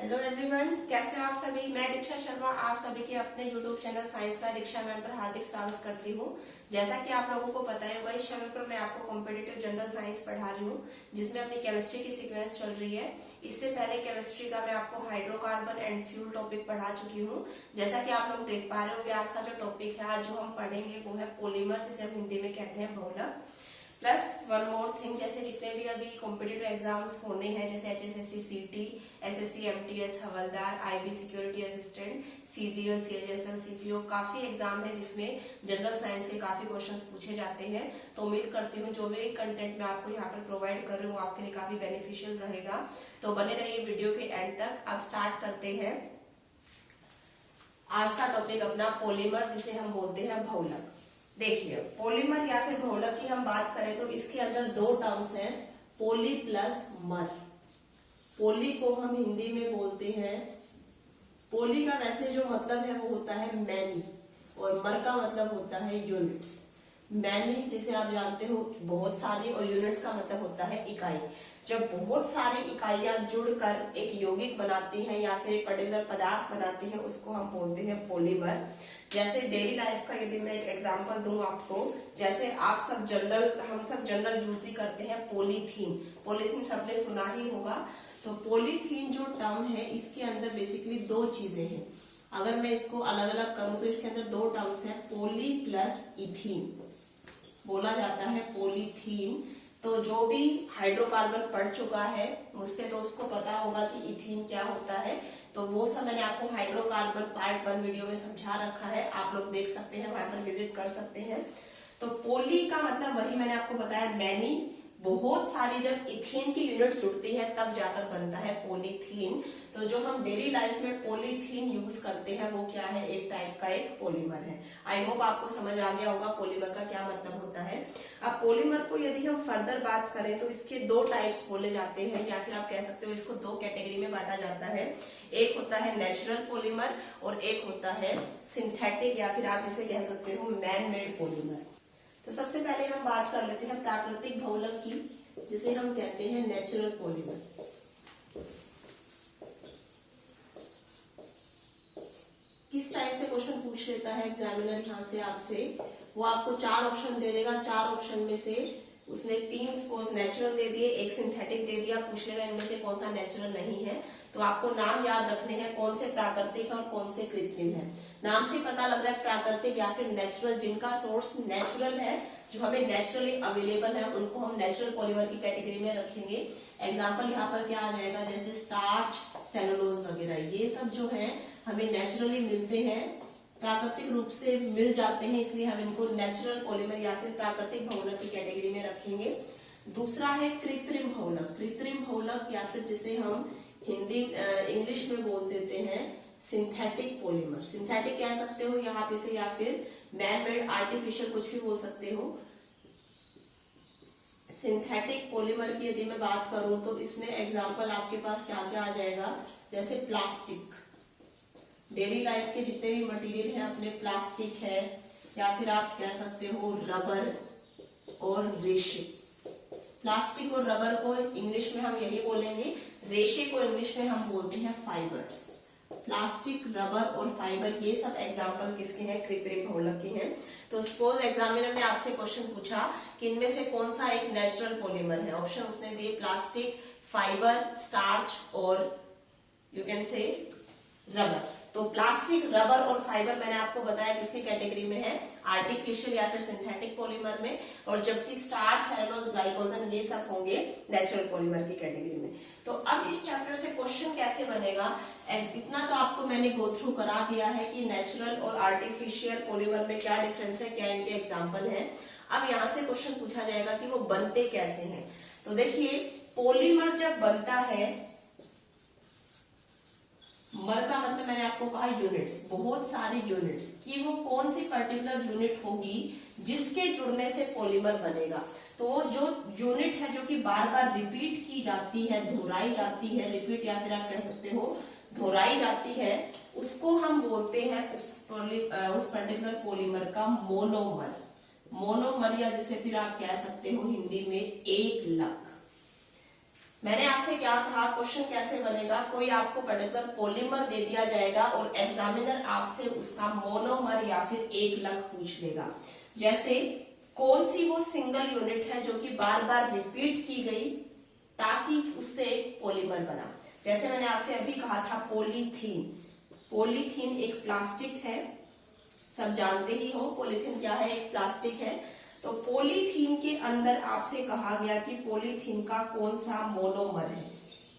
Hello everyone, कैसे हो आप सभी। मैं दीक्षा शर्मा आप सभी के अपने YouTube channel science by Diksha ma'am पर हार्दिक स्वागत करती हूँ। जैसा कि आप लोगों को पता है, इस चैनल पर मैं आपको कॉम्पिटिटिव जनरल साइंस पढ़ा रही हूँ, जिसमें अपनी केमिस्ट्री की सीक्वेंस चल रही है। इससे पहले केमिस्ट्री का मैं आपको हाइड्रोकार्बन एंड फ्यूल टॉपिक पढ़ा चुकी हूँ। जैसा कि आप लोग देख पा रहे होंगे, आज का जो टॉपिक है, आज जो हम पढ़ेंगे वो है पॉलीमर, जिसे हम हिंदी में कहते हैं बहुलक। प्लस वन मोर थिंग, जैसे जितने भी अभी कॉम्पिटिटिव एग्जाम्स होने हैं, जैसे HSSC CT, SSC MTS हवलदार, IB security assistant, CGL CHSL CPO, काफी एग्जाम है जिसमें जनरल साइंस के काफी क्वेश्चंस पूछे जाते हैं। तो उम्मीद करती हूँ जो भी कंटेंट मैं आपको यहाँ पर प्रोवाइड कर रही हूँ आपके लिए काफी बेनिफिशियल रहेगा। तो बने रहिए वीडियो के एंड तक। अब स्टार्ट करते हैं आज का टॉपिक अपना, पॉलीमर, जिसे हम बोलते हैं बहुलक। देखिए, पॉलीमर या फिर बहुलक की हम बात करें तो इसके अंदर दो टर्म्स हैं, पोली प्लस मर। पोली को हम हिंदी में बोलते हैं, पोली का वैसे जो मतलब है वो होता है मैनी, और मर का मतलब होता है यूनिट्स। मैनी जिसे आप जानते हो बहुत सारी, और यूनिट्स का मतलब होता है इकाई। जब बहुत सारी इकाइयां जुड़कर एक यौगिक बनाती हैं या फिर एक पर्टिकुलर पदार्थ बनाती हैं, उसको हम बोलते हैं पॉलीमर। जैसे डेली लाइफ का यदि मैं एक एग्जांपल दूं आपको, जैसे हम सब जनरल यूज ही करते हैं पॉलीथीन। पॉलीथीन सबने सुना ही होगा। तो पॉलीथीन जो टर्म है, इसके अंदर बेसिकली दो चीजें हैं। अगर मैं इसको अलग अलग करूं तो इसके अंदर दो टर्म्स हैं, पोली प्लस इथीन बोला जाता है, पॉलीथीन। तो जो भी हाइड्रोकार्बन पढ़ चुका है मुझसे, तो उसको पता होगा कि इथीन क्या होता है। तो वो सब मैंने आपको हाइड्रोकार्बन पार्ट 1 वीडियो में समझा रखा है, आप लोग देख सकते हैं, वहां पर विजिट कर सकते हैं। तो पोली का मतलब वही मैंने आपको बताया, मैनी। बहुत सारी जब इथीन की यूनिट जुड़ती है तब जाकर बनता है पॉलीथीन। तो जो हम डेली लाइफ में पॉलीथीन यूज करते हैं वो क्या है, एक टाइप का एक पॉलीमर है। आई होप आपको समझ आ गया होगा पॉलीमर का क्या मतलब होता है। अब पॉलीमर को यदि हम फर्दर बात करें तो इसके दो टाइप्स बोले जाते हैं, या फिर आप कह सकते हो इसको दो कैटेगरी में बांटा जाता है। एक होता है नेचुरल पॉलीमर और एक होता है सिंथेटिक, या फिर आप जिसे कह सकते हो मैन मेड पॉलीमर। तो सबसे पहले हम बात कर लेते हैं प्राकृतिक बहुलक की, जिसे हम कहते हैं नेचुरल पॉलीमर। किस टाइप से क्वेश्चन पूछ लेता है एग्जामिनर यहाँ से आपसे, वो आपको 4 ऑप्शन दे देगा। 4 ऑप्शन में से उसने 3 सपोज नेचुरल दे दिए, एक सिंथेटिक दे दिया, पूछ लेगा इनमें से कौन सा नेचुरल नहीं है। तो आपको नाम याद रखने हैं, कौन से प्राकृतिक है और कौन से कृत्रिम है। नाम से पता लग रहा है प्राकृतिक या फिर नेचुरल, जिनका सोर्स नेचुरल है, जो हमें नेचुरली अवेलेबल है, उनको हम नेचुरल पॉलीमर की कैटेगरी में रखेंगे। एग्जाम्पल यहाँ पर क्या आ जाएगा, जैसे स्टार्च, सेलुलोज वगैरह, ये सब जो है हमें नेचुरली मिलते हैं, प्राकृतिक रूप से मिल जाते हैं, इसलिए हम इनको नेचुरल पॉलीमर या फिर प्राकृतिक बहुलक की कैटेगरी में रखेंगे। दूसरा है कृत्रिम बहुलक। कृत्रिम बहुलक या फिर जिसे हम इंग्लिश में बोल देते हैं सिंथेटिक पॉलीमर। सिंथेटिक कह सकते हो यहाँ पे से, या फिर मैन मेड, आर्टिफिशियल, कुछ भी बोल सकते हो। सिंथेटिक पॉलीमर की यदि मैं बात करूं तो इसमें एग्जांपल आपके पास क्या क्या आ जाएगा, जैसे प्लास्टिक। डेली लाइफ के जितने भी मटेरियल है अपने, प्लास्टिक है, या फिर आप कह सकते हो रबर और रेशे। प्लास्टिक और रबर को इंग्लिश में हम यही बोलेंगे, रेशे को इंग्लिश में हम बोलते हैं फाइबर्स। प्लास्टिक, रबर और फाइबर, ये सब एग्जाम्पल किसके हैं, कृत्रिम बहुलक के हैं। तो सपोज एग्जामिनर ने आपसे क्वेश्चन पूछा कि इनमें से कौन सा एक नेचुरल पॉलीमर है। ऑप्शन उसने दिए प्लास्टिक, फाइबर, स्टार्च और यू कैन से रबर। तो प्लास्टिक, रबर और फाइबर मैंने आपको बताया किसकी कैटेगरी में है, आर्टिफिशियल या फिर सिंथेटिक पॉलीमर में, और जबकि स्टार्च, सेलुलोज, ग्लाइकोजन, ये सब होंगे नेचुरल पॉलीमर की कैटेगरी में। तो अब इस चैप्टर से क्वेश्चन कैसे बनेगा, इतना तो आपको मैंने गो थ्रू करा दिया है कि नेचुरल और आर्टिफिशियल पॉलीमर में क्या डिफरेंस है, क्या इनके एग्जाम्पल है। अब यहाँ से क्वेश्चन पूछा जाएगा कि वो बनते कैसे हैं। तो देखिए, पॉलीमर जब बनता है, मर का मतलब मैंने आपको कहा यूनिट्स, बहुत सारी यूनिट्स, कि वो कौन सी पर्टिकुलर यूनिट होगी जिसके जुड़ने से पॉलीमर बनेगा। तो वो जो यूनिट है जो कि बार बार रिपीट की जाती है, दोहराई जाती है, रिपीट या फिर आप कह सकते हो दोहराई जाती है, उसको हम बोलते हैं उस पर्टिकुलर पॉलीमर का मोनोमर। मोनोमर, या जिसे फिर आप कह सकते हो हिंदी में एक लक। मैंने आपसे क्या कहा, क्वेश्चन कैसे बनेगा, कोई आपको पर्टिकुलर पॉलीमर दे दिया जाएगा और एग्जामिनर आपसे उसका मोनोमर या फिर एकलक पूछ लेगा। जैसे कौन सी वो सिंगल यूनिट है जो कि बार बार रिपीट की गई ताकि उससे एक पॉलीमर बना। जैसे मैंने आपसे अभी कहा था पॉलीथीन। पॉलीथीन एक प्लास्टिक है, सब जानते ही हो पॉलीथीन क्या है, एक प्लास्टिक है। तो पॉलीथीन के अंदर आपसे कहा गया कि पॉलीथीन का कौन सा मोनोमर है,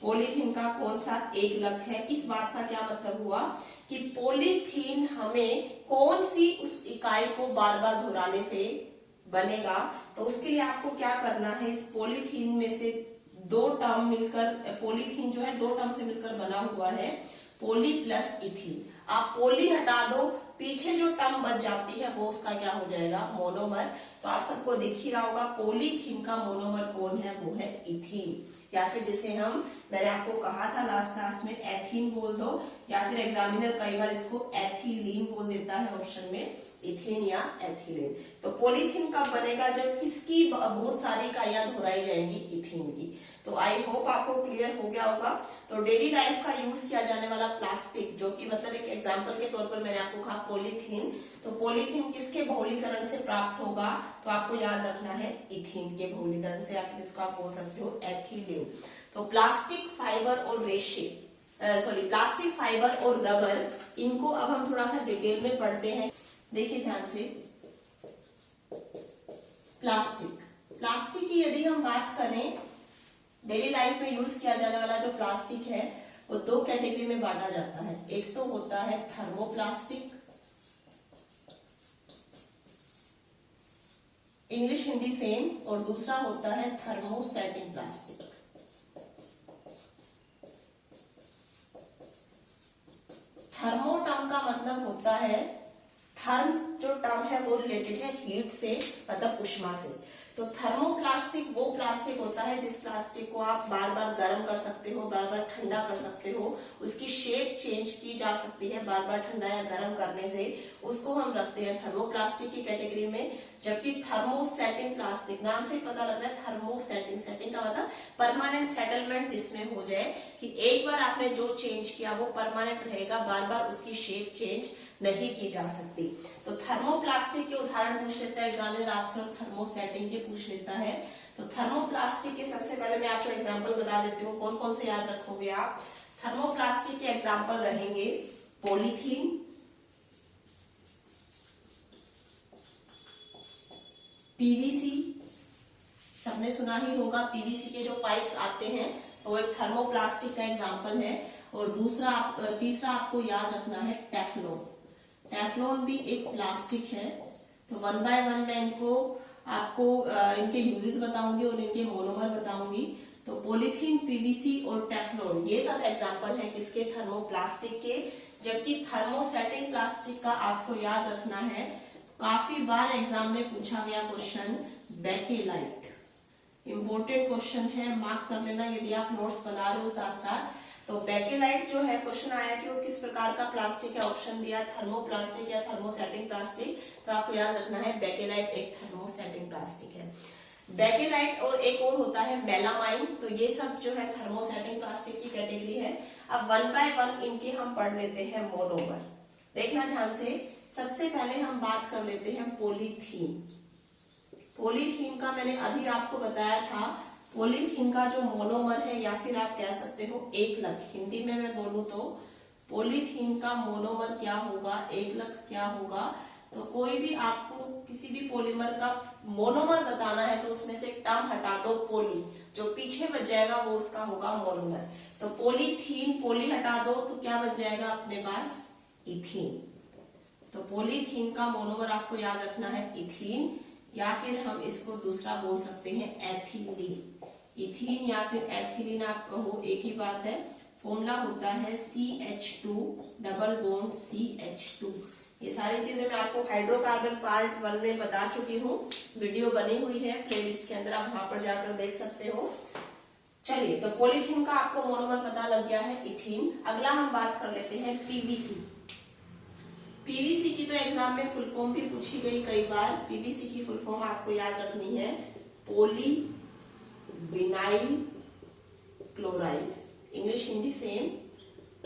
पॉलीथीन का कौन सा एकलक है। इस बात का क्या मतलब हुआ कि पॉलीथीन हमें कौन सी उस इकाई को बार बार दोहराने से बनेगा। तो उसके लिए आपको क्या करना है, इस पॉलीथीन में से दो टर्म मिलकर, पॉलीथीन जो है दो टर्म से मिलकर बना हुआ है, पोली प्लस इथीन। आप पोली हटा दो, पीछे जो टर्म बच जाती है वो उसका क्या हो जाएगा, मोनोमर। तो आप सबको दिख ही रहा होगा पॉलीथीन का मोनोमर कौन है, वो है इथीन, या फिर जिसे हम, मैंने आपको कहा था लास्ट क्लास में, एथीन बोल दो, या फिर एग्जामिनर कई बार इसको एथिलीन बोल देता है ऑप्शन में, इथीन या एथिलीन। तो पॉलीथीन कब बनेगा, जब किसकी बहुत सारी इकाइयां दोहराई जाएंगी, इथीन की। तो आई होप आपको क्लियर हो गया होगा। तो डेली लाइफ का यूज किया जाने वाला प्लास्टिक, जो कि मतलब एक एग्जांपल के तौर पर मैंने आपको कहा पॉलीथीन, तो पॉलीथीन किसके बहुलीकरण से प्राप्त होगा, तो आपको याद रखना है इथीन के बहुलीकरण से, या फिर इसको आप बोल सकते हो एथिलीन। तो प्लास्टिक फाइबर और प्लास्टिक फाइबर और रबर, इनको अब हम थोड़ा सा डिटेल में पढ़ते हैं। देखिए ध्यान से, प्लास्टिक की यदि हम बात करें, डेली लाइफ में यूज किया जाने वाला जो प्लास्टिक है वो दो कैटेगरी में बांटा जाता है। एक तो होता है थर्मोप्लास्टिक, इंग्लिश हिंदी सेम, और दूसरा होता है थर्मोसेटिंग प्लास्टिक। थर्मो टर्म का मतलब होता है, थर्म जो टर्म है वो रिलेटेड है हीट से, मतलब उष्मा से। तो थर्मोप्लास्टिक वो प्लास्टिक होता है जिस प्लास्टिक को आप बार बार गर्म कर सकते हो, बार बार ठंडा कर सकते हो, उसकी शेप चेंज की जा सकती है बार बार ठंडा या गर्म करने से, उसको हम रखते हैं थर्मोप्लास्टिक की कैटेगरी में। जबकि थर्मोसेटिंग प्लास्टिक, नाम से पता लग रहा है थर्मोसेटिंग, सेटिंग का मतलब परमानेंट सेटलमेंट जिसमें हो जाए, कि एक बार आपने जो चेंज किया वो परमानेंट रहेगा, बार बार उसकी शेप चेंज नहीं की जा सकती। तो थर्मोप्लास्टिक के उदाहरण पूछ लेता है एग्जामिनर आपसे, और थर्मोसेटिंग के पूछ लेता है। तो थर्मोप्लास्टिक के सबसे पहले मैं आपको एग्जांपल बता देती हूँ, कौन कौन से याद रखोगे आप। थर्मोप्लास्टिक के एग्जांपल रहेंगे पॉलीथीन, पीवीसी, सबने सुना ही होगा पीवीसी के जो पाइप्स आते हैं, तो एक थर्मोप्लास्टिक का एग्जांपल है। और तीसरा आपको याद रखना है टेफ्लॉन। टेफ्लॉन भी एक प्लास्टिक है। तो वन बाय वन मैं आपको इनके यूजेस बताऊंगी और इनके मोनोमर बताऊंगी। तो पॉलीथीन, पीवीसी और टेफ्लॉन, ये सब एग्जांपल है किसके, थर्मोप्लास्टिक के। जबकि थर्मोसेटिंग प्लास्टिक का आपको याद रखना है, काफी बार एग्जाम में पूछा गया क्वेश्चन, बेकेलाइट। इंपॉर्टेंट क्वेश्चन है, मार्क कर लेना यदि आप नोट्स बना रहे हो साथ साथ। तो बेकेलाइट जो है, क्वेश्चन आया कि वो किस प्रकार का प्लास्टिक है, ऑप्शन दिया थर्मोप्लास्टिक या थर्मोसेटिंग प्लास्टिक। तो आपको याद रखना है बेकेलाइट एक थर्मोसेटिंग प्लास्टिक है। बेकेलाइट और एक और होता है मेलामाइन। तो ये सब जो है थर्मोसेटिंग प्लास्टिक की कैटेगरी है। अब वन बाय वन इनके हम पढ़ लेते हैं मोनोमर। देखना ध्यान से, सबसे पहले हम बात कर लेते हैं पॉलीथीन। पॉलीथीन का मैंने अभी आपको बताया था, पॉलीथीन का जो मोनोमर है, या फिर आप कह सकते हो एकलक, हिंदी में मैं बोलूं तो पॉलीथीन का मोनोमर क्या होगा, एकलक क्या होगा। तो कोई भी आपको किसी भी पॉलीमर का मोनोमर बताना है तो उसमें से टर्म हटा दो पोली, जो पीछे बच जाएगा वो उसका होगा मोनोमर। तो पॉलीथीन, पोली हटा दो तो क्या बच जाएगा अपने पास, इथीन। तो पॉलीथीन का मोनोमर आपको याद रखना है इथीन, या फिर हम इसको दूसरा बोल सकते हैं एथिलीन। इथीन या फिर एथिलीन आप कहो, एक ही बात है। फॉर्मूला होता है CH2 डबल बॉन्ड CH2। ये सारी चीजें मैं आपको हाइड्रोकार्बन पार्ट 1 में बता चुकी हूँ, वीडियो बनी हुई है प्लेलिस्ट के अंदर, आप वहां पर जाकर देख सकते हो। चलिए, तो पॉलीथीन का आपको मोनोमर पता लग गया है इथीन। अगला हम बात कर लेते हैं पीवीसी। पीवीसी की तो एग्जाम में फुल फॉर्म भी पूछी गई कई बार। पीवीसी की फुल फॉर्म आपको याद रखनी है, poly vinyl chloride, English Hindi same,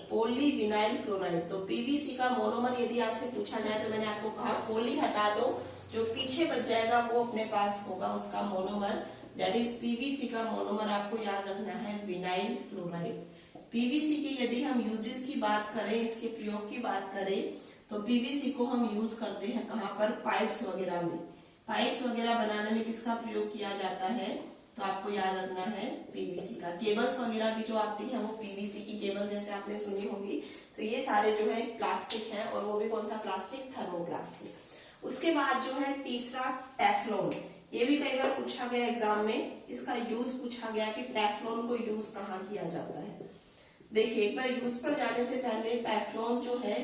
polyvinyl chloride. तो पीवीसी का मोनोमर यदि आपसे पूछा जाए तो मैंने आपको कहा पॉली हटा दो, जो पीछे बच जाएगा वो अपने पास होगा उसका मोनोमर, दैट इज पीवीसी का मोनोमर आपको याद रखना है विनाइल क्लोराइड। पीवीसी की यदि हम यूजेस की बात करें, इसके प्रयोग की बात करें, तो पीवीसी को हम यूज करते हैं कहाँ पर, पाइप्स वगैरह में। पाइप्स वगैरह बनाने में किसका प्रयोग किया जाता है, तो आपको याद रखना है पीवीसी का। केबल्स वगैरह भी जो आती है वो पीवीसी की केबल जैसे आपने सुनी होगी। तो ये सारे जो है प्लास्टिक हैं, और वो भी कौन सा प्लास्टिक, थर्मोप्लास्टिक। उसके बाद जो है तीसरा टेफ्लॉन, ये भी कई बार पूछा गया एग्जाम में, इसका यूज पूछा गया कि टेफ्लॉन को यूज कहाँ किया जाता है। देखिए एक बार यूज पर जाने से पहले टेफ्लॉन जो है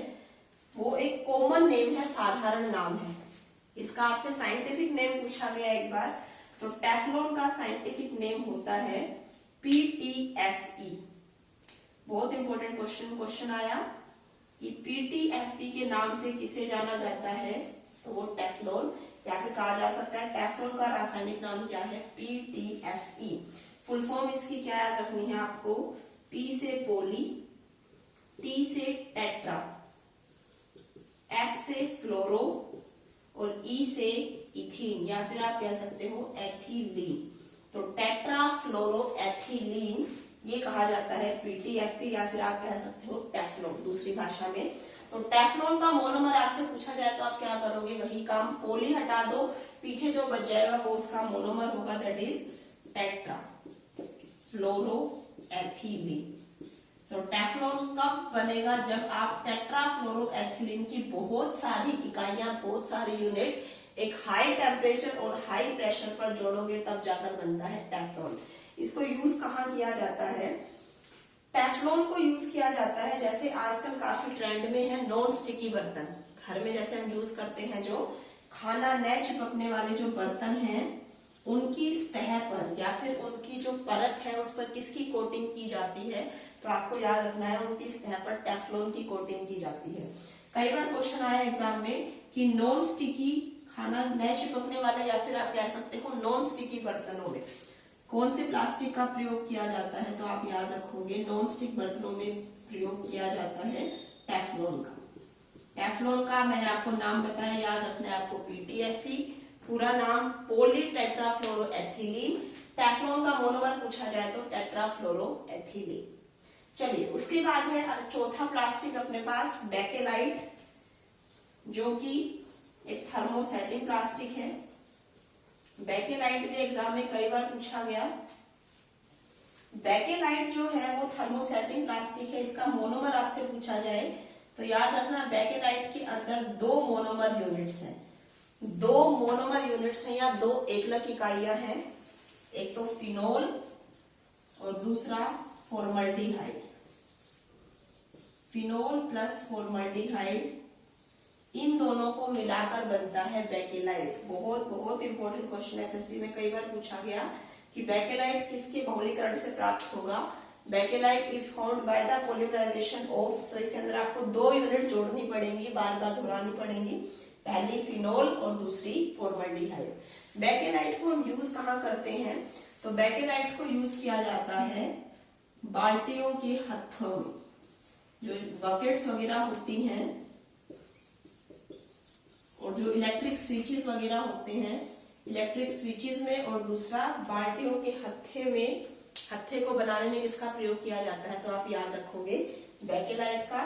वो एक कॉमन नेम है, साधारण नाम है। इसका आपसे साइंटिफिक नेम पूछा गया एक बार, तो टेफ्लॉन का साइंटिफिक नेम होता है PTFE। बहुत इंपॉर्टेंट क्वेश्चन आया कि PTFE के नाम से किसे जाना जाता है, तो वो टेफ्लॉन, या फिर कहा जा सकता है टेफ्लॉन का रासायनिक नाम क्या है, PTFE। फुल फॉर्म इसकी क्या याद रखनी है आपको, P से पोली, T से टेट्रा, F से फ्लोरो और E से इथीन, या फिर आप कह सकते हो एथिलीन। तो टेट्रा फ्लोरो एथिलीन ये कहा जाता है PTFE, या फिर आप कह सकते हो टेफ्लॉन दूसरी भाषा में। तो टेफ्लॉन का मोनोमर आपसे पूछा जाए तो आप क्या करोगे, वही काम, पोली हटा दो, पीछे जो बच जाएगा वो उसका मोनोमर होगा, that is tetra fluoro ethylene. तो टेफ्लॉन कब बनेगा, जब आप टेट्राफ्लोरोएथिलीन की बहुत सारी इकाइयां, बहुत सारी यूनिट एक हाई टेम्परेचर और हाई प्रेशर पर जोड़ोगे तब जाकर बनता है टेफ्लॉन। इसको यूज कहाँ किया जाता है, टेफ्लॉन को यूज किया जाता है, जैसे आजकल काफी ट्रेंड में है नॉन स्टिकी बर्तन, घर में जैसे हम यूज करते हैं, जो खाना न चिपकने वाले जो बर्तन हैं उनकी सतह पर या फिर उनकी जो परत है उस पर किसकी कोटिंग की जाती है, तो आपको याद रखना है उनकी सतह पर टेफ्लॉन की कोटिंग की जाती है। कई बार क्वेश्चन आया एग्जाम में कि नॉन स्टिकी, खाना न चिपकने वाले या फिर आप कह सकते हो नॉन स्टिकी बर्तनों में कौन से प्लास्टिक का प्रयोग किया जाता है, तो आप याद रखोगे नॉन स्टिक बर्तनों में प्रयोग किया जाता है टेफ्लॉन का। टेफ्लॉन का मैंने आपको नाम बताया, याद रखना है आपको PTFE, पूरा नाम पॉली टेट्राफ्लोरोएथिलीन। टेफ्लॉन का मोनोमर पूछा जाए तो टेट्राफ्लोरोएथिलीन। चलिए उसके बाद है चौथा प्लास्टिक अपने पास बेकेलाइट, जो कि एक थर्मोसेटिंग प्लास्टिक है। बेकेलाइट भी एग्जाम में कई बार पूछा गया। बेकेलाइट जो है वो थर्मोसेटिंग प्लास्टिक है, इसका मोनोमर आपसे पूछा जाए तो याद रखना बेकेलाइट के अंदर दो मोनोमर यूनिट्स हैं, दो मोनोमर यूनिट्स हैं या दो एकलक इकाइयां हैं, एक तो फिनोल और दूसरा फॉर्मल्डिहाइड। फिनोल प्लस फॉर्मल्डिहाइड, इन दोनों को मिलाकर बनता है बेकेलाइट। बहुत बहुत इंपॉर्टेंट क्वेश्चन एसएससी में कई बार पूछा गया कि बेकेलाइट किसके बहुलीकरण से प्राप्त होगा। Bakelite is found by the polymerization of, तो इसके अंदर आपको दो यूनिट जोड़नी पड़ेंगी, बार बार दोहरानी पड़ेंगी, पहली फिनोल और दूसरी फॉर्मल्डिहाइड। बेकेलाइट को हम यूज कहाँ करते हैं, तो बेकेलाइट को यूज किया जाता है बाल्टियों के हत्थों में, जो बकेट्स वगैरह होती हैं और जो इलेक्ट्रिक स्विचेस वगैरह होते हैं, इलेक्ट्रिक स्विचेस में, और दूसरा बाल्टियों के हत्थे में, हत्थे को बनाने में किसका प्रयोग किया जाता है, तो आप याद रखोगे बेकेलाइट का।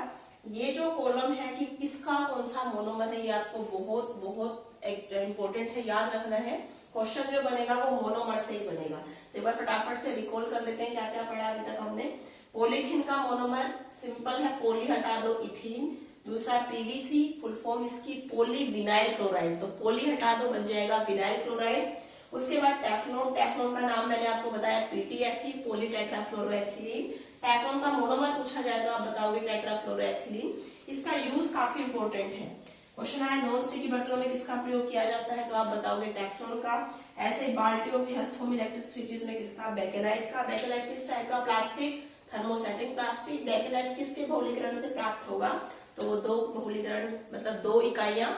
ये जो कॉलम है कि किसका कौन सा मोनोमर है, ये आपको बहुत बहुत इंपॉर्टेंट है, याद रखना है। क्वेश्चन जो बनेगा वो मोनोमर से ही बनेगा। तो एक बार फटाफट से रिकॉल कर लेते हैं क्या क्या पढ़ा अभी तक हमने। पॉलीथीन का मोनोमर सिंपल है, पोली हटा दो इथीन। दूसरा पीवीसी, फुल फॉर्म इसकी पॉलीविनाइल क्लोराइड, तो पोली हटा दो बन जाएगा विनाइल क्लोराइड। उसके बाद टेफ्लॉन, टेफ्लॉन का नाम मैंने आपको बताया PTFE, पॉली टेट्राफ्लोरोएथिलीन। टेफ्लॉन का मोनोमर पूछा जाए तो आप बताओगे टेट्राफ्लोरोएथिलीन। इसका यूज काफी इंपॉर्टेंट है, क्वेश्चन आया नॉन स्टिकी बर्तनों में किसका प्रयोग किया जाता है, तो आप बताओगे टेफ्लॉन का। ऐसे ही बाल्टियों के हत्थों में, इलेक्ट्रिक स्विचेस में किसका, बेकेलाइट का। बेकेलाइट किस टाइप का प्लास्टिक, थर्मोसेटिंग प्लास्टिक। बेकेलाइट किसके बहुलीकरण से प्राप्त होगा, तो दो बहुलीकरण मतलब दो इकाइयां,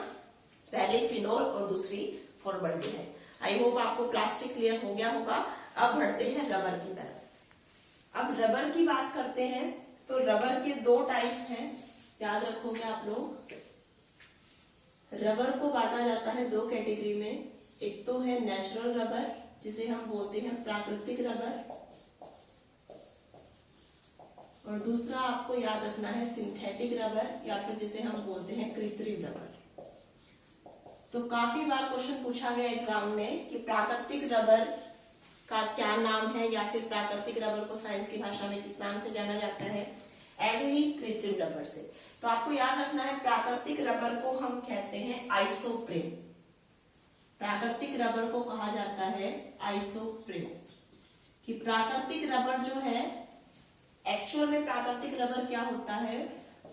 पहले फिनोल और दूसरी फॉर्मल्डिहाइड। आई होप आपको प्लास्टिक क्लियर हो गया होगा। अब बढ़ते हैं रबर की तरफ। अब रबर की बात करते हैं तो रबर के दो टाइप्स हैं, याद रखोगे आप लोग। रबर को बांटा जाता है दो कैटेगरी में, एक तो है नेचुरल रबर जिसे हम बोलते हैं प्राकृतिक रबर, और दूसरा आपको याद रखना है सिंथेटिक रबर या फिर जिसे हम बोलते हैं कृत्रिम रबर। तो काफी बार क्वेश्चन पूछा गया एग्जाम में कि प्राकृतिक रबर का क्या नाम है, या फिर प्राकृतिक रबर को साइंस की भाषा में किस नाम से जाना जाता है, ऐसे ही कृत्रिम रबर से। तो आपको याद रखना है प्राकृतिक रबर को हम कहते हैं आइसोप्रेन। प्राकृतिक रबर को कहा जाता है आइसोप्रेन। कि प्राकृतिक रबर जो है, एक्चुअल में प्राकृतिक रबर क्या होता है,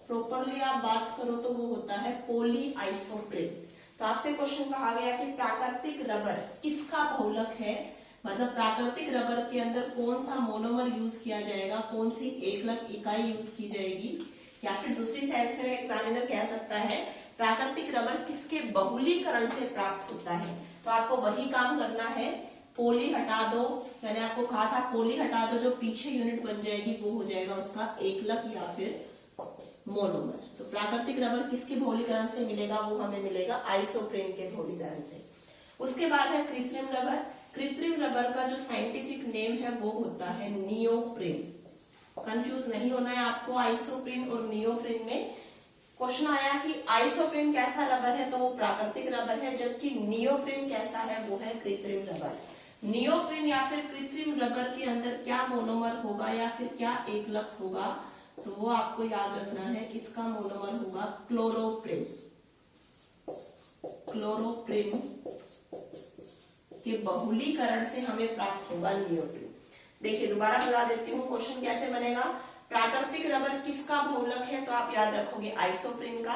प्रॉपरली आप बात करो तो वो होता है पॉली आइसोप्रेन। तो आपसे क्वेश्चन कहा गया कि प्राकृतिक रबर किसका बहुलक है, मतलब प्राकृतिक रबर के अंदर कौन सा मोनोमर यूज किया जाएगा, कौन सी एकलक इकाई यूज की जाएगी, या फिर दूसरी सेंस में एग्जामिनर कह सकता है प्राकृतिक रबर किसके बहुलीकरण से प्राप्त होता है। तो आपको वही काम करना है, पोली हटा दो, मैंने आपको कहा था पोली हटा दो, जो पीछे यूनिट बन जाएगी वो हो जाएगा उसका एकलक या फिर मोनोमर। तो प्राकृतिक रबर किसके बहुलीकरण से मिलेगा, वो हमें मिलेगा आइसोप्रेन के बहुलीकरण से। उसके बाद है कृत्रिम रबर। कृत्रिम रबर का जो साइंटिफिक नेम है वो होता है नियोप्रेन। कंफ्यूज नहीं होना है आपको आइसोप्रेन और नियोप्रेन में। क्वेश्चन आया कि आइसोप्रेन कैसा रबर है, तो वो प्राकृतिक रबर है, जबकि नियोप्रेन कैसा है, वो है कृत्रिम रबर। नियोप्रेन या फिर कृत्रिम रबर के अंदर क्या मोनोमर होगा या फिर क्या एकलक होगा, तो वो आपको याद रखना है, इसका मोनोमर होगा क्लोरोप्रेन। क्लोरोप्रेन के बहुलीकरण से हमें प्राप्त होगा नियोप्रेन। देखिए दोबारा बता देती हूँ क्वेश्चन कैसे बनेगा। प्राकृतिक रबर किसका बहुलक है, तो आप याद रखोगे आइसोप्रेन का।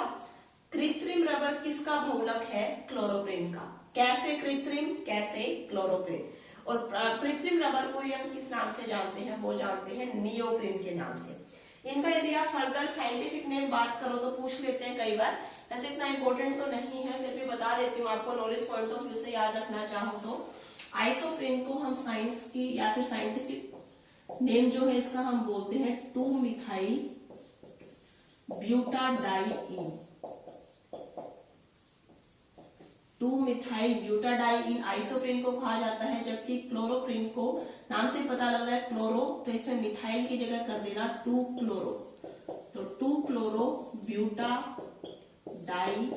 कृत्रिम रबर किसका बहुलक है, क्लोरोप्रेन का। कैसे कृत्रिम, कैसे क्लोरोप्रेन। और कृत्रिम रबर को हम किस नाम से जानते हैं, वो जानते हैं नियोप्रेन के नाम से। इनका यदि आप फर्दर साइंटिफिक नेम बात करो तो पूछ लेते हैं कई बार, ऐसे इतना इंपॉर्टेंट तो नहीं है, फिर भी बता देती हूँ आपको, नॉलेज पॉइंट ऑफ व्यू से याद रखना चाहो तो। आइसोप्रेन को हम साइंस की या फिर साइंटिफिक नेम जो है इसका हम बोलते हैं 2-मिथाइल ब्यूटाडाइईन। 2-मिथाइल ब्यूटाडाइईन आइसोप्रेन को कहा जाता है, जबकि क्लोरोप्रेन को नाम से पता लग रहा है क्लोरो, तो इसमें मिथाइल की जगह कर देना 2-क्लोरो। तो 2-क्लोरो ब्यूटाडाइईन।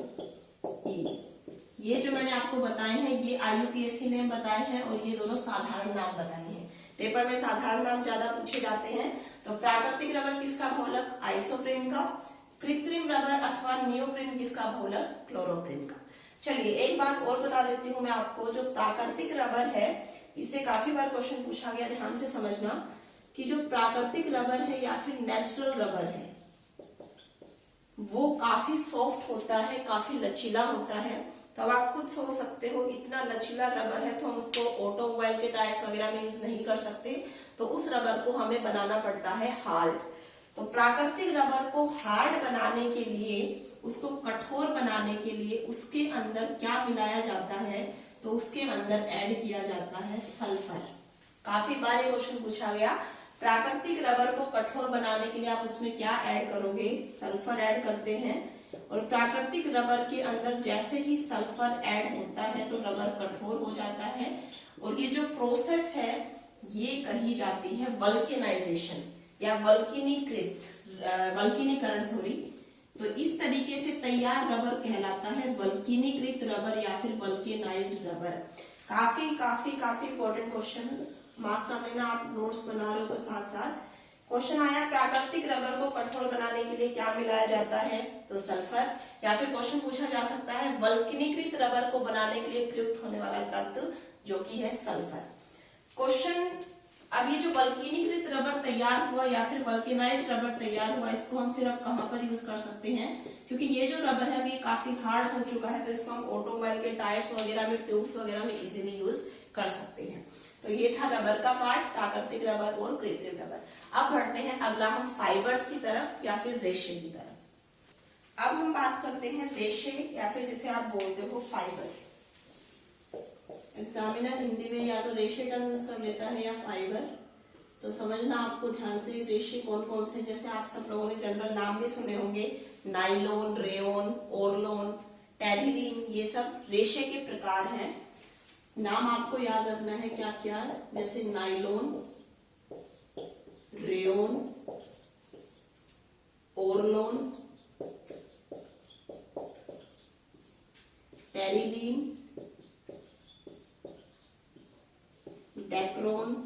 ये जो मैंने आपको बताए हैं ये IUPAC नेम बताए हैं, और ये दोनों साधारण नाम बताए हैं। पेपर में साधारण नाम ज्यादा पूछे जाते हैं। तो प्राकृतिक रबर किसका बहुलक, आइसोप्रेन का। कृत्रिम रबर अथवा नियोप्रेन किसका बहुलक, क्लोरोप्रेन का। चलिए एक बात और बता देती हूँ मैं आपको, जो प्राकृतिक रबर है इससे काफी बार क्वेश्चन पूछा गया, ध्यान से समझना कि जो प्राकृतिक रबर है या फिर नेचुरल रबर है वो काफी सॉफ्ट होता है, काफी लचीला होता है। तो अब आप खुद सोच सकते हो इतना लचीला रबर है तो हम उसको ऑटोमोबाइल के टायर्स वगैरह में यूज नहीं कर सकते, तो उस रबर को हमें बनाना पड़ता है हार्ड। तो प्राकृतिक रबर को हार्ड बनाने के लिए, उसको कठोर बनाने के लिए उसके अंदर क्या मिलाया जाता है, तो उसके अंदर ऐड किया जाता है सल्फर। काफी बार ये क्वेश्चन पूछा गया, प्राकृतिक रबर को कठोर बनाने के लिए आप उसमें क्या ऐड करोगे, सल्फर ऐड करते हैं। और प्राकृतिक रबर के अंदर जैसे ही सल्फर ऐड होता है तो रबर कठोर हो जाता है। और ये जो प्रोसेस है ये कही जाती है वल्केनाइजेशन या वल्कीनीकरण सॉरी। तो इस तरीके से तैयार रबर कहलाता है वल्कीनीकृत रबर या फिर वल्केनाइज्ड रबर। काफी काफी काफी इंपॉर्टेंट क्वेश्चन, मार्क कर लेना आप नोट्स बना रहे हो तो साथ साथ। क्वेश्चन आया प्राकृतिक रबर को कठोर बनाने के लिए क्या मिलाया जाता है, तो सल्फर। या फिर क्वेश्चन पूछा जा सकता है वल्कनीकृत रबर को बनाने के लिए प्रयुक्त होने वाला तत्व जो कि है सल्फर। क्वेश्चन, अब ये जो वल्कनीकृत रबर तैयार हुआ या फिर वल्केनाइज्ड रबर तैयार हुआ, इसको हम फिर अब कहां पर यूज कर सकते हैं, क्योंकि ये जो रबर है अभी काफी हार्ड हो चुका है, तो इसको हम ऑटोमोबाइल के टायर्स वगैरह में, ट्यूब्स वगैरह में इजिली यूज कर सकते हैं। तो ये था रबर का पार्ट, प्राकृतिक रबर और कृत्रिम रबर। अब बढ़ते हैं अगला हम फाइबर्स की तरफ या फिर रेशे की तरफ। अब हम बात करते हैं रेशे या फिर जिसे आप बोलते हो फाइबर। एग्जामिनर हिंदी में या तो रेशे टर्म यूज कर लेता है या फाइबर। तो समझना आपको ध्यान से रेशे कौन कौन से, जैसे आप सब लोगों ने जनरल नाम भी सुने होंगे, नाइलॉन, रेयॉन, ओरलॉन, टेरिलीन, ये सब रेशे के प्रकार हैं। नाम आपको याद रखना है क्या क्या, जैसे नाइलॉन, रेयॉन, ओरलॉन, टेरिलीन, डेक्रोन,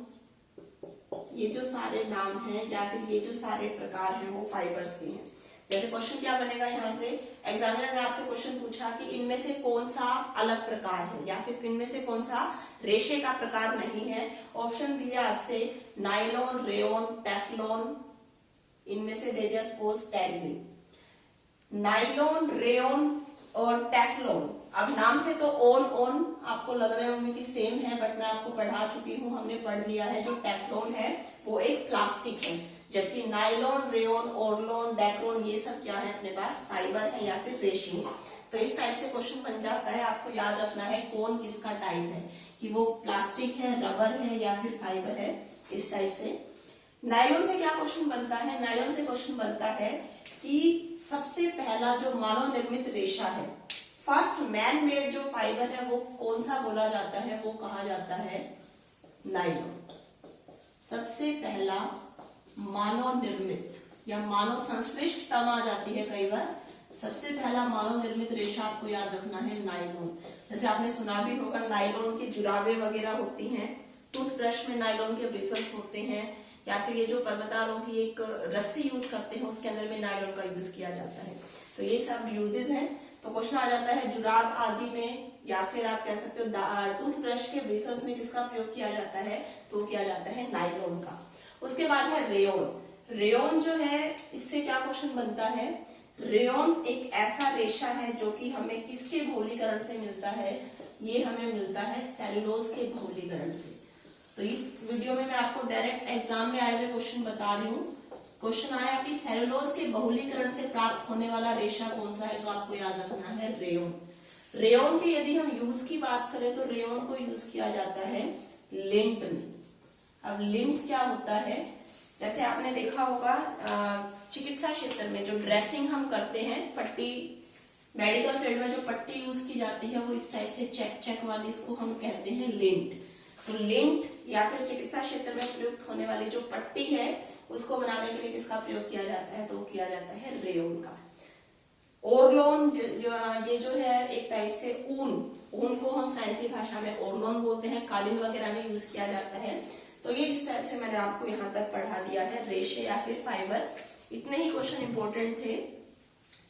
ये जो सारे नाम हैं या फिर ये जो सारे प्रकार हैं वो फाइबर्स के हैं। जैसे क्वेश्चन क्या बनेगा यहाँ से, एग्जामिनर ने आपसे क्वेश्चन पूछा कि इनमें से कौन सा अलग प्रकार है या फिर इनमें से कौन सा रेशे का प्रकार नहीं है। ऑप्शन दिया आपसे नाइलॉन, रेयॉन, टेफ्लॉन, इनमें से दे दिया सपोज टेरिलीन। नाइलॉन, रेयॉन और टेफ्लॉन, अब नाम से तो ऑन आपको लग रहे होंगे कि सेम है, बट मैं आपको पढ़ा चुकी हूँ, हमने पढ़ लिया है। जो टेफ्लॉन है वो एक प्लास्टिक है, जबकि नाइलॉन, रेयॉन, ओरलॉन, डेक्रोन ये सब क्या है अपने पास फाइबर है या फिर रेशे है। तो इस टाइप से क्वेश्चन बन जाता है, आपको याद रखना है कौन किसका टाइप है, कि वो प्लास्टिक है, रबर है या फिर फाइबर है, इस टाइप से। नायलॉन से क्या क्वेश्चन बनता है, नायलॉन से क्वेश्चन बनता है कि सबसे पहला जो मानव निर्मित रेशा है, फर्स्ट मैन मेड जो फाइबर है वो कौन सा बोला जाता है, वो कहा जाता है नायलॉन। सबसे पहला मानव निर्मित या मानव संश्लिष्ट टर्म आ जाती है कई बार, सबसे पहला मानव निर्मित रेशा आपको याद रखना है नायलॉन। जैसे आपने सुना भी होगा नायलॉन की जुराबे वगैरह होती हैं, टूथब्रश में नायलॉन के ब्रिसल्स होते हैं, या फिर ये जो पर्वतारोही एक रस्सी यूज करते हैं उसके अंदर में नायलॉन का यूज किया जाता है। तो ये सब यूजेस हैं। तो क्वेश्चन आ जाता है जुराब आदि में, या फिर आप कह सकते हो टूथब्रश के ब्रिसल्स में किसका प्रयोग किया जाता है, तो किया जाता है नायलॉन का। उसके बाद है रेयॉन। रेयॉन जो है, इससे क्या क्वेश्चन बनता है, रेयॉन एक ऐसा रेशा है जो कि हमें किसके बहुलीकरण से मिलता है, ये हमें मिलता है सेलुलोज के बहुलीकरण से। तो इस वीडियो में मैं आपको डायरेक्ट एग्जाम में आए हुए क्वेश्चन बता रही हूँ। क्वेश्चन आया कि सेलुलोज के बहुलीकरण से प्राप्त होने वाला रेशा कौन सा है, तो आपको याद रखना है रेयॉन। रेयॉन के यदि हम यूज की बात करें तो रेयॉन को यूज किया जाता है लिंट में। अब लिंट क्या होता है, जैसे आपने देखा होगा चिकित्सा क्षेत्र में जो ड्रेसिंग हम करते हैं, पट्टी, मेडिकल फील्ड में जो पट्टी यूज की जाती है वो इस टाइप से चेक चेक वाली, इसको हम कहते हैं लिंट। तो लिंट या फिर चिकित्सा क्षेत्र में प्रयुक्त होने वाली जो पट्टी है उसको बनाने के लिए किसका प्रयोग किया जाता है, तो किया जाता है रेयॉन का। ओरलॉन ये जो है एक टाइप से ऊन को हम साइंसी भाषा में ओरलॉन बोलते हैं, कालीन वगैरह में यूज किया जाता है। तो ये इस टाइप से मैंने आपको यहाँ तक पढ़ा दिया है, रेशे या फिर फाइबर। इतने ही क्वेश्चन इंपॉर्टेंट थे।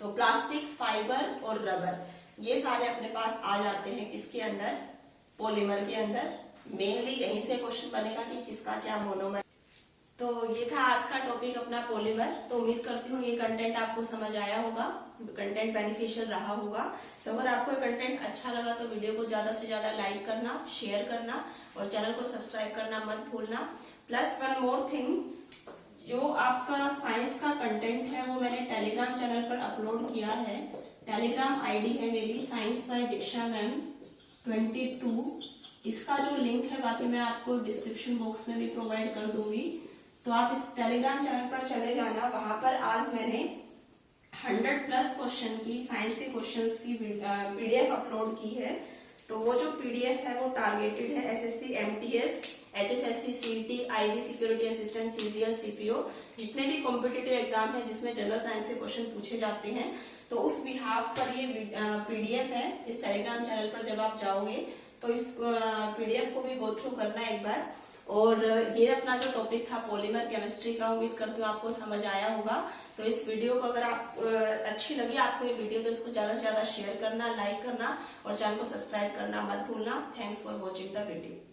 तो प्लास्टिक, फाइबर और रबर ये सारे अपने पास आ जाते हैं किसके अंदर, पॉलीमर के अंदर। मेनली यहीं से क्वेश्चन बनेगा कि किसका क्या मोनोमर। तो ये था आज का टॉपिक अपना पॉलीमर। तो उम्मीद करती हूँ ये कंटेंट आपको समझ आया होगा, कंटेंट बेनिफिशियल रहा होगा। तो अगर आपको कंटेंट अच्छा लगा तो वीडियो को ज्यादा से ज्यादा लाइक करना, शेयर करना और चैनल को सब्सक्राइब करना मत भूलना। प्लस वन मोर थिंग, जो आपका साइंस का कंटेंट है वो मैंने टेलीग्राम चैनल पर अपलोड किया है। टेलीग्राम आईडी है मेरी साइंस बाय दीक्षा मैम 22। इसका जो लिंक है बाकी मैं आपको डिस्क्रिप्शन बॉक्स में भी प्रोवाइड कर दूंगी। तो आप इस टेलीग्राम चैनल पर चले जाना। वहां पर आज मैंने 100+ क्वेश्चन की, साइंस के क्वेश्चंस की पीडीएफ अपलोड की है। तो वो जो पीडीएफ है वो टारगेटेड है SSC, MTS, HSSC, CET, IB security assistant, CGL, CPO, जितने भी कॉम्पिटिटिव एग्जाम है जिसमें जनरल साइंस से क्वेश्चन पूछे जाते हैं। तो उस बिहाफ पर ये पीडीएफ है। इस टेलीग्राम चैनल पर जब आप जाओगे तो इस पीडीएफ को भी गो थ्रू करना एक बार। और ये अपना जो टॉपिक था पॉलीमर केमिस्ट्री का, उम्मीद करती हूँ आपको समझ आया होगा। तो इस वीडियो को अगर आप अच्छी लगी आपको ये वीडियो, तो इसको ज्यादा से ज्यादा शेयर करना, लाइक करना और चैनल को सब्सक्राइब करना मत भूलना। Thanks for watching the video.